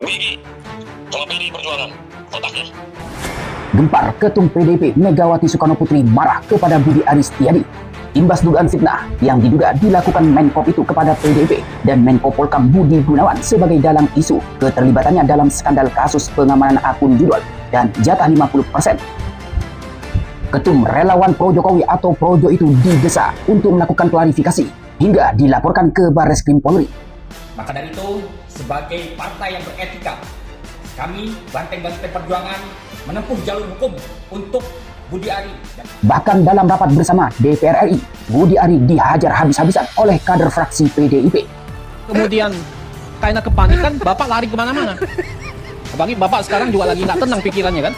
PDIP, kalau PDI Perjuangan, otaknya. Gempar Ketum PDIP Megawati Soekarno Putri marah kepada Budi Aris Setiadi. Imbas dugaan fitnah yang diduga dilakukan Menkop itu kepada PDIP dan Menko Polkam Budi Gunawan sebagai dalang isu keterlibatannya dalam skandal kasus pengamanan akun judul dan jatah 50%. Ketum relawan Pro Jokowi atau Projo itu digesa untuk melakukan klarifikasi hingga dilaporkan ke Barreskrim Polri. Maka dari itu, sebagai partai yang beretika, kami Banteng-Banteng Perjuangan menempuh jalur hukum untuk Budi Ari. Bahkan dalam rapat bersama DPR RI, Budi Ari dihajar habis-habisan oleh kader fraksi PDIP. Kemudian karena kepanikan, Bapak lari kemana-mana. Apalagi Bapak sekarang juga lagi nggak tenang pikirannya kan?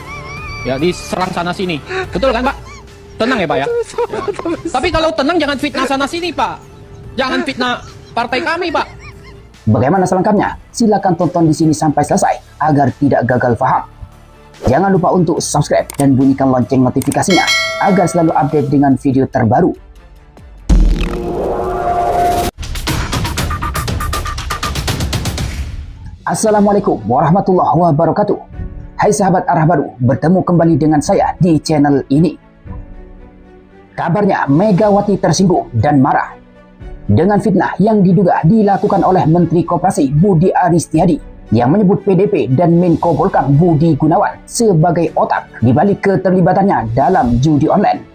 Ya diserang sana-sini. Betul kan Pak? Tenang ya Pak ya? Tapi kalau tenang jangan fitnah sana-sini Pak. Jangan fitnah partai kami Pak. Bagaimana selengkapnya? Silakan tonton di sini sampai selesai agar tidak gagal paham. Jangan lupa untuk subscribe dan bunyikan lonceng notifikasinya agar selalu update dengan video terbaru. Assalamualaikum warahmatullahi wabarakatuh. Hai sahabat arah baru, bertemu kembali dengan saya di channel ini. Kabarnya Megawati tersinggung dan marah dengan fitnah yang diduga dilakukan oleh Menteri Koperasi Budi Aris Setiadi yang menyebut PDIP dan Menko Polkam Budi Gunawan sebagai otak di balik keterlibatannya dalam judi online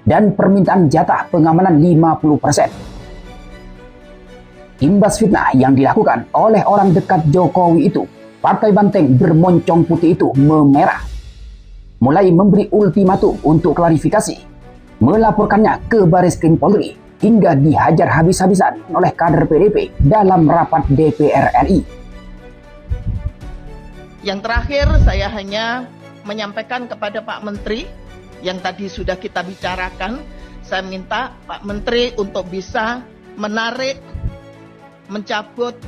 dan permintaan jatah pengamanan 50%. Imbas fitnah yang dilakukan oleh orang dekat Jokowi itu, Partai Banteng bermoncong putih itu memerah, mulai memberi ultimatum untuk klarifikasi, melaporkannya ke Barreskrim Polri hingga dihajar habis-habisan oleh kader PDIP dalam rapat DPR RI. Yang terakhir, saya hanya menyampaikan kepada Pak Menteri yang tadi sudah kita bicarakan. Saya minta Pak Menteri untuk bisa menarik, mencabut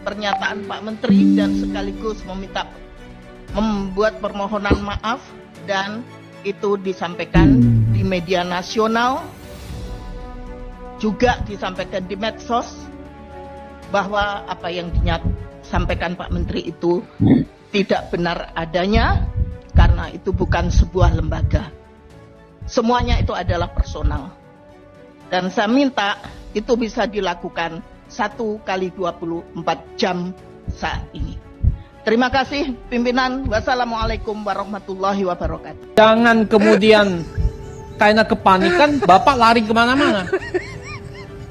pernyataan Pak Menteri dan sekaligus membuat permohonan maaf dan itu disampaikan di media nasional, juga disampaikan di medsos bahwa apa yang disampaikan Pak Menteri itu tidak benar adanya karena itu bukan sebuah lembaga. Semuanya itu adalah personal. Dan saya minta itu bisa dilakukan 1 kali 24 jam saat ini. Terima kasih pimpinan. Wassalamualaikum warahmatullahi wabarakatuh. Jangan kemudian karena kepanikan, Bapak lari kemana-mana.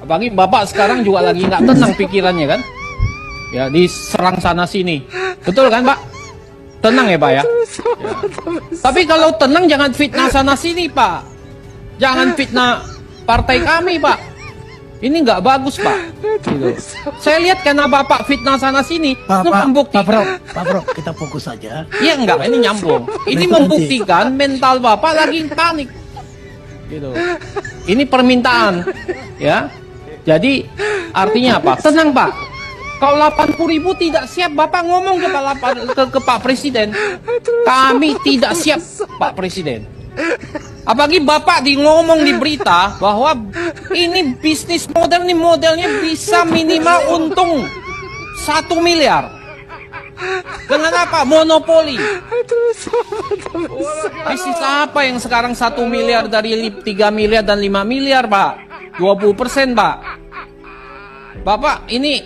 Apalagi Bapak sekarang juga lagi nggak tenang pikirannya kan? Ya diserang sana-sini. Betul kan Pak? Tenang ya Pak ya? Tapi kalau tenang jangan fitnah sana-sini Pak. Jangan fitnah partai kami Pak. Ini nggak bagus Pak. Gitu. Saya lihat karena Bapak fitnah sana-sini, itu membuktikan. Pak Bro, kita fokus saja. Iya enggak, ini nyambung. Ini membuktikan mental Bapak lagi panik. Gitu. Ini permintaan, ya. Jadi artinya apa? Tenang Pak. Kalau 80.000 tidak siap, Bapak ngomong ke Pak Presiden. Kami tidak siap, Pak Presiden. Apalagi Bapak ngomong di berita bahwa ini bisnis model, ini modelnya bisa minimal untung 1 miliar. Dengan apa? Monopoli. Bisnis apa yang sekarang 1 miliar dari 3 miliar dan 5 miliar, Pak? 20%, Pak. Bapak ini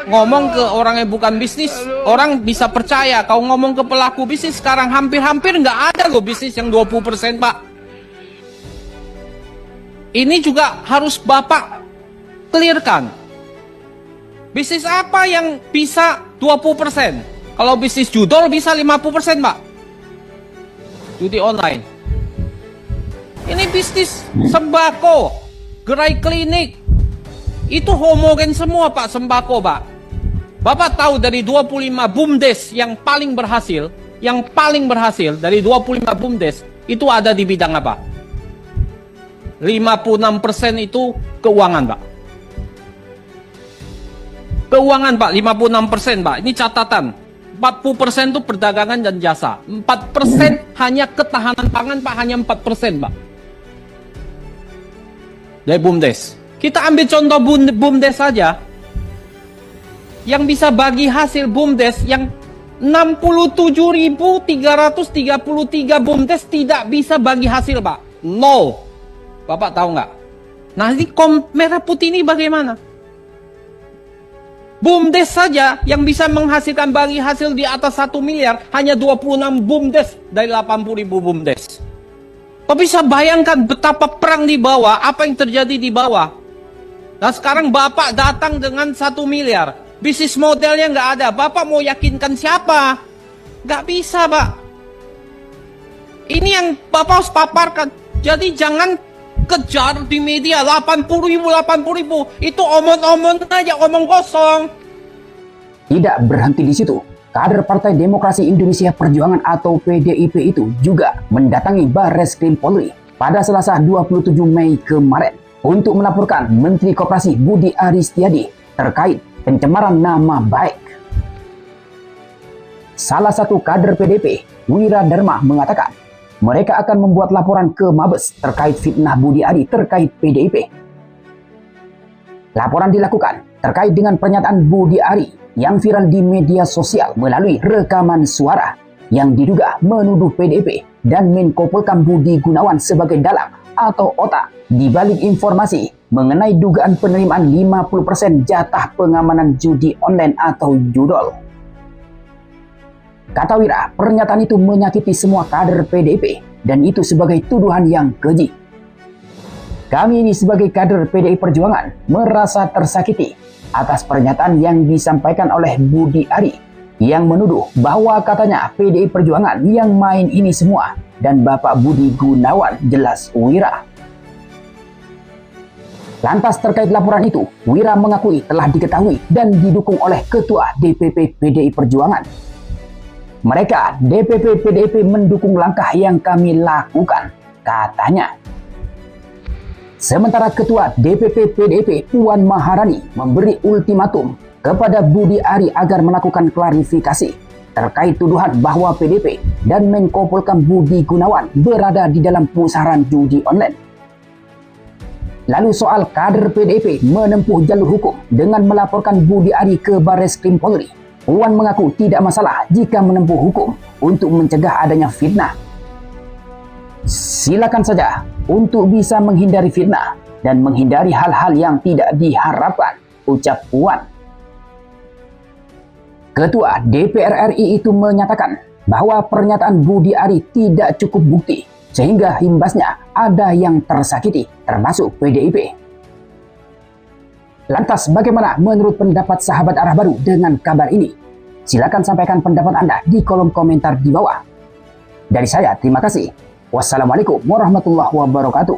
ngomong ke orang yang bukan bisnis, orang bisa percaya. Kau ngomong ke pelaku bisnis sekarang hampir-hampir nggak ada loh bisnis yang 20%, Pak. Ini juga harus Bapak clearkan. Bisnis apa yang bisa 20%? Kalau bisnis judol bisa 50%, Pak. Judi online. Ini bisnis sembako, gerai klinik. Itu homogen semua Pak, sembako Pak. Bapak tahu dari 25 BUMDes yang paling berhasil dari 25 BUMDes itu ada di bidang apa? 56% itu keuangan Pak. Keuangan Pak, 56% Pak. Ini catatan. 40% itu perdagangan dan jasa. 4% hanya ketahanan pangan Pak, hanya 4% Pak. Dari BUMDes. Kita ambil contoh BUMDes saja. yang bisa bagi hasil BUMDes yang 67.333 BUMDes tidak bisa bagi hasil, Pak. No. Bapak tahu nggak? Nah, ini merah putih ini bagaimana? BUMDes saja yang bisa menghasilkan bagi hasil di atas 1 miliar hanya 26 BUMDes dari 80.000 BUMDes. Kok bisa bayangkan betapa perang di bawah, apa yang terjadi di bawah? Nah sekarang Bapak datang dengan 1 miliar. Bisnis modelnya nggak ada. Bapak mau yakinkan siapa? Nggak bisa, Pak. Ini yang Bapak harus paparkan. Jadi jangan kejar di media 80.000. Itu omong-omong aja, omong kosong. Tidak berhenti di situ. Kader Partai Demokrasi Indonesia Perjuangan atau PDIP itu juga mendatangi Barreskrim Polri pada Selasa 27 Mei kemarin untuk melaporkan Menteri Koperasi Budi Aristiadi terkait pencemaran nama baik. Salah satu kader PDIP, Wira Dharma, mengatakan mereka akan membuat laporan ke Mabes terkait fitnah Budi Ari terkait PDIP. Laporan dilakukan terkait dengan pernyataan Budi Ari yang viral di media sosial melalui rekaman suara yang diduga menuduh PDIP dan Menko Polhukam Budi Gunawan sebagai dalang atau otak di balik informasi mengenai dugaan penerimaan 50% jatah pengamanan judi online atau judol. Kata Wira, pernyataan itu menyakiti semua kader PDIP dan itu sebagai tuduhan yang keji. Kami ini sebagai kader PDI Perjuangan merasa tersakiti atas pernyataan yang disampaikan oleh Budi Ari yang menuduh bahwa katanya PDI Perjuangan yang main ini semua dan Bapak Budi Gunawan, jelas Wira. Lantas terkait laporan itu, Wira mengakui telah diketahui dan didukung oleh Ketua DPP PDI Perjuangan. Mereka, DPP PDIP mendukung langkah yang kami lakukan, katanya. Sementara Ketua DPP PDIP Puan Maharani memberi ultimatum kepada Budi Ari agar melakukan klarifikasi terkait tuduhan bahwa PDIP dan Menko Polhukam Budi Gunawan berada di dalam pusaran judi online. Lalu soal kader PDIP menempuh jalur hukum dengan melaporkan Budi Ari ke Barreskrim Polri, Puan mengaku tidak masalah jika menempuh hukum untuk mencegah adanya fitnah. Silakan saja untuk bisa menghindari fitnah dan menghindari hal-hal yang tidak diharapkan, ucap Puan. Ketua DPR RI itu menyatakan bahwa pernyataan Budi Ari tidak cukup bukti sehingga imbasnya ada yang tersakiti, termasuk PDIP. Lantas bagaimana menurut pendapat sahabat arah baru dengan kabar ini? Silakan sampaikan pendapat Anda di kolom komentar di bawah. Dari saya, terima kasih. Wassalamualaikum warahmatullahi wabarakatuh.